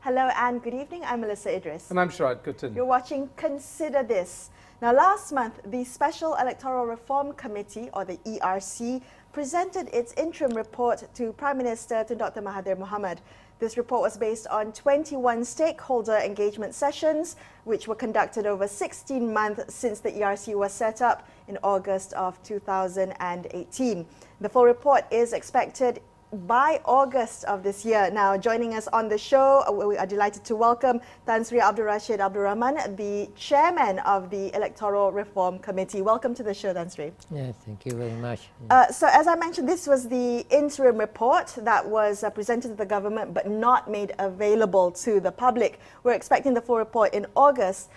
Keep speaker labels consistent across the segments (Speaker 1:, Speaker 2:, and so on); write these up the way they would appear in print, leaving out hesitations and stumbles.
Speaker 1: Hello and good evening. I'm Melisa Idris.
Speaker 2: And I'm Sharaad, Kuttan.
Speaker 1: You're watching Consider This. Now, last month, the Special Electoral Reform Committee, or the ERC, presented its interim report to Prime Minister Dr. Mahathir Mohamad. This report was based on 21 stakeholder engagement sessions, which were conducted over 16 months since the ERC was set up in August of 2018. The full report is expected by August of this year. Now, joining us on the show, we are delighted to welcome Tan Sri Abdul Rashid Abdul Rahman, the chairman of the Electoral Reform Committee. Welcome to the show, Tan Sri.
Speaker 3: Yes, thank you very much.
Speaker 1: So, as I mentioned, this was the interim report that was presented to the government but not made available to the public. We're expecting the full report in August.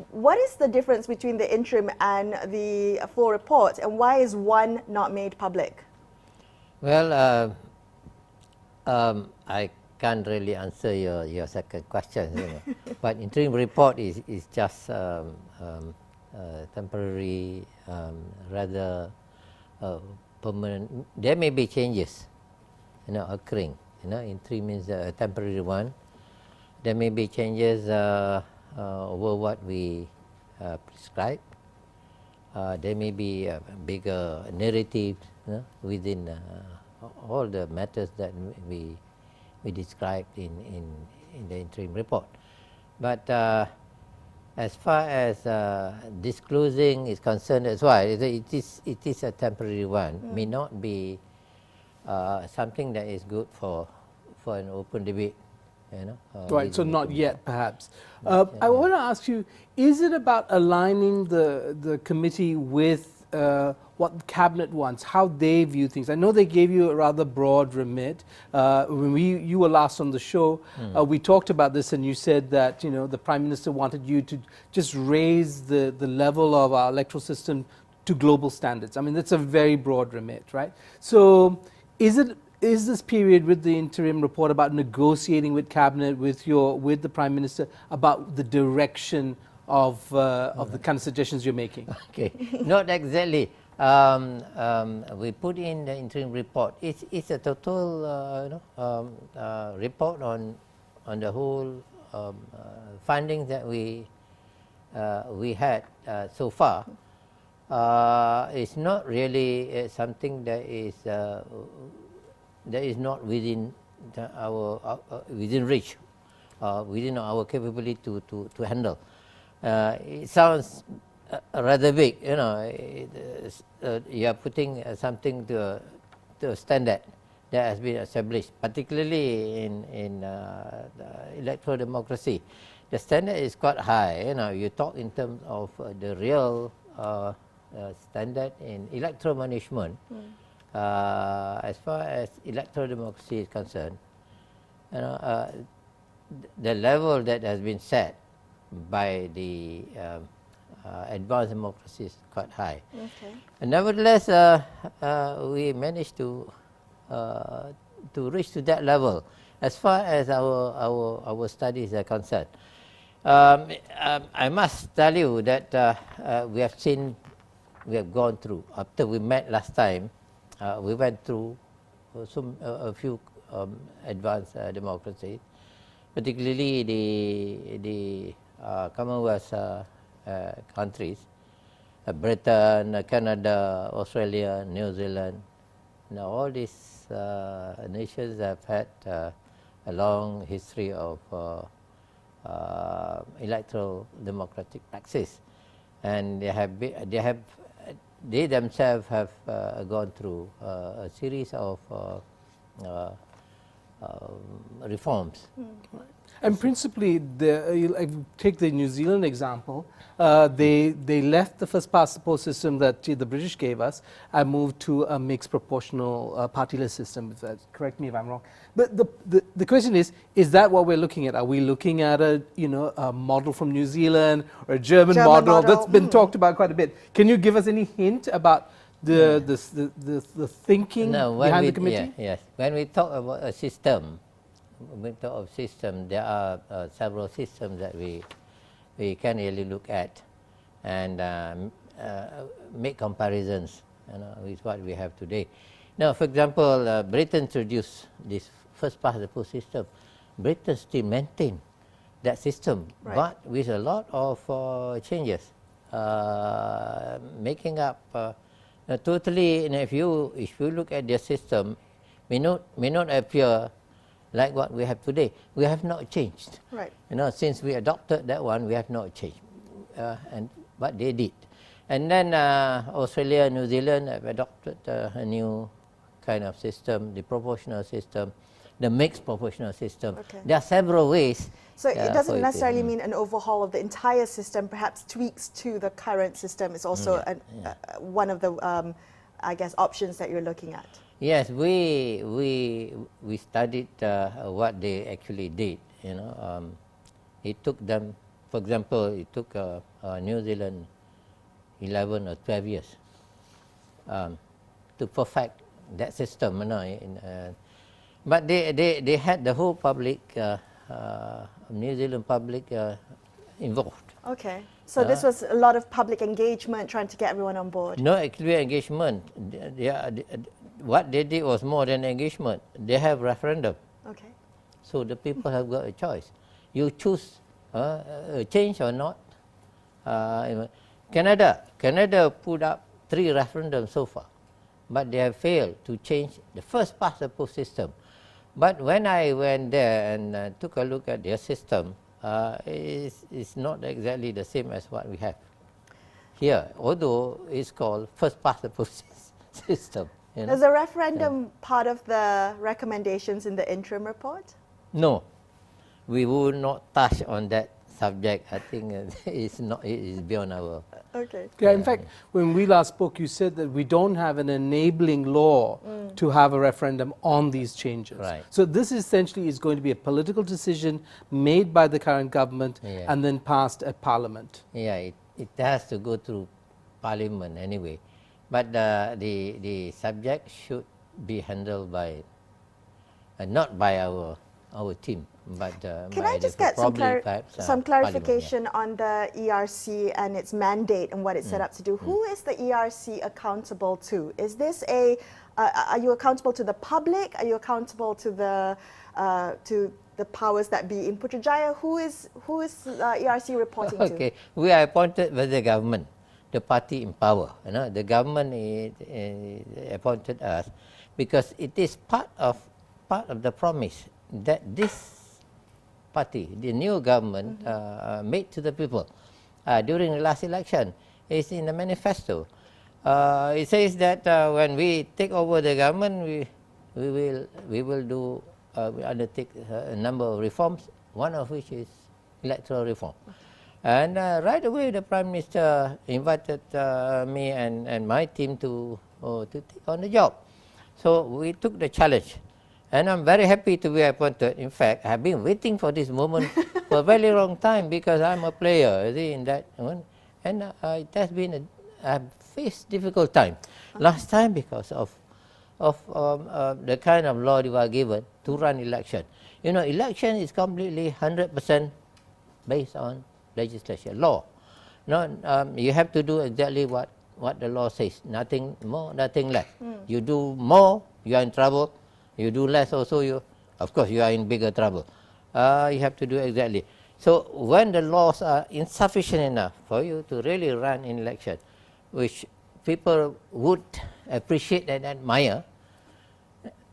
Speaker 1: What is the difference between the interim and the full report, and why is one not made public?
Speaker 3: Well, I can't really answer your second question, but interim report is just temporary, rather permanent. There may be changes, occurring. Interim means a temporary one. There may be changes over what we prescribe. There may be a bigger narrative within all the matters that we described in the interim report. But as far as disclosing is concerned as well, it is a temporary one. May not be something that is good for an open debate.
Speaker 2: Right, so not yet, perhaps. I want to ask you, is it about aligning the committee with what the cabinet wants, how they view things? I know they gave you a rather broad remit. When you were last on the show, we talked about this, and you said that the Prime Minister wanted you to just raise the level of our electoral system to global standards. I mean, that's a very broad remit, right? So is this period with the interim report about negotiating with cabinet, with the Prime Minister, about the direction of the kind of suggestions you're making?
Speaker 3: Okay, not exactly. We put in the interim report. It's a total report on the whole findings that we had so far. It's not really something that is not within our within reach, within our capability to handle. It sounds rather big, you are putting something to a standard that has been established, particularly in electoral democracy. The standard is quite high. You talk in terms of the real standard in electoral management. As far as electoral democracy is concerned, the level that has been set by the advanced democracy is quite high.
Speaker 1: Okay.
Speaker 3: Nevertheless, we managed to reach to that level as far as our studies are concerned. I must tell you that we have gone through, after we met last time, we went through a few advanced democracies, particularly the Commonwealth countries, Britain, Canada, Australia, New Zealand. Now, all these nations have had a long history of electoral democratic practice, and they themselves have gone through a series of reforms.
Speaker 2: And principally, take the New Zealand example, they left the first past the post system that the British gave us and moved to a mixed proportional partyless system. Correct me if I'm wrong. But the question is that what we're looking at? Are we looking at a model from New Zealand or a German model that's been talked about quite a bit? Can you give us any hint about the thinking behind the committee?
Speaker 3: Yes. When we talk about a system, there are several systems that we can really look at and make comparisons with what we have today. Now, for example, Britain introduced this first past the post system Britain still maintain that system,
Speaker 1: Right.
Speaker 3: but with a lot of changes, making up totally. And if you look at their system, may not appear like what we have today. We have not changed.
Speaker 1: Right.
Speaker 3: Since we adopted that one, we have not changed, but they did. And then Australia, New Zealand have adopted a new kind of system, the proportional system, the mixed proportional system.
Speaker 1: Okay.
Speaker 3: There are several ways.
Speaker 1: So it
Speaker 3: for
Speaker 1: doesn't
Speaker 3: to-
Speaker 1: necessarily mean an overhaul of the entire system. Perhaps tweaks to the current system is also one of the, I guess, options that you're looking at.
Speaker 3: Yes, we studied what they actually did. It took them, for example, it took New Zealand 11 or 12 years to perfect that system. But they had the whole public, New Zealand public, involved.
Speaker 1: Okay. So this was a lot of public engagement, trying to get everyone on board.
Speaker 3: No clear engagement. What they did was more than engagement. They have referendum.
Speaker 1: Okay.
Speaker 3: So the people have got a choice. You choose change or not. Canada put up 3 referendums so far, but they have failed to change the first past the post system. But when I went there and took a look at their system, it's not exactly the same as what we have here, although it's called first past the post system.
Speaker 1: Is the referendum part of the recommendations in the interim report?
Speaker 3: No, we will not touch on that subject. I think it is beyond our.
Speaker 1: Okay.
Speaker 2: Yeah, in fact, when we last spoke, you said that we don't have an enabling law to have a referendum on these changes.
Speaker 3: Right.
Speaker 2: So this essentially is going to be a political decision made by the current government and then passed at Parliament.
Speaker 3: Yeah, it has to go through Parliament anyway. But the subject should be handled by, not by our team, but
Speaker 1: Can
Speaker 3: by
Speaker 1: I just get some,
Speaker 3: perhaps,
Speaker 1: some clarification
Speaker 3: Parliament,
Speaker 1: on the ERC and its mandate and what it's set up to do? Who is the ERC accountable to? Is this are you accountable to the public? Are you accountable to the powers that be in Putrajaya? Who is ERC reporting to?
Speaker 3: Okay, we are appointed by the government, the party in power. The government appointed us because it is part of the promise that this party, the new government, made to the people during the last election. It's in the manifesto. It says that when we take over the government, we will undertake a number of reforms, one of which is electoral reform. And right away, the Prime Minister invited me and my team to take on the job. So we took the challenge. And I'm very happy to be appointed. In fact, I've been waiting for this moment for a very long time because I'm a player in that one. And it has been I've faced difficult time. Last time because of the kind of law you are given to run election. Election is completely 100% based on legislation, law. You have to do exactly what the law says. Nothing more, nothing less. You do more, you are in trouble. You do less also, of course, you are in bigger trouble. You have to do exactly. So when the laws are insufficient enough for you to really run an election, which people would appreciate and admire,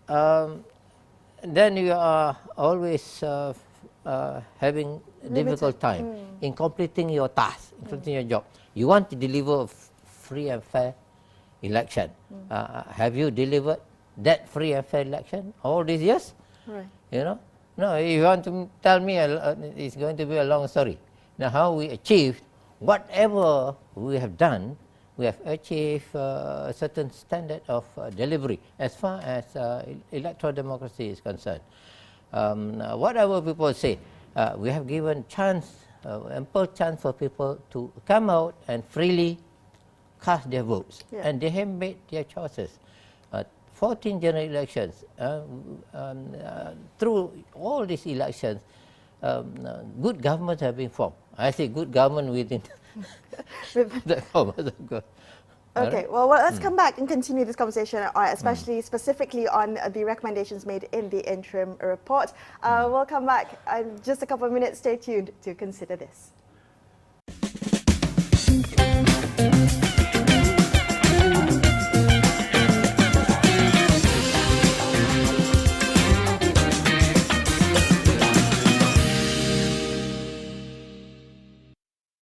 Speaker 3: then you are always having a difficult time in completing your task, completing your job. You want to deliver a free and fair election. Have you delivered that free and fair election all these years?
Speaker 1: Right.
Speaker 3: No, if you want to tell me, it's going to be a long story. Now, how we achieved whatever we have done, we have achieved a certain standard of delivery as far as electoral democracy is concerned. Whatever people say, we have given ample chance for people to come out and freely cast their votes, and they have made their choices. 14 general elections. Through all these elections, good governments have been formed. I say good government within the commas, of course.
Speaker 1: Okay, well, let's come back and continue this conversation, especially specifically on the recommendations made in the interim report. We'll come back in just a couple of minutes. Stay tuned to consider this.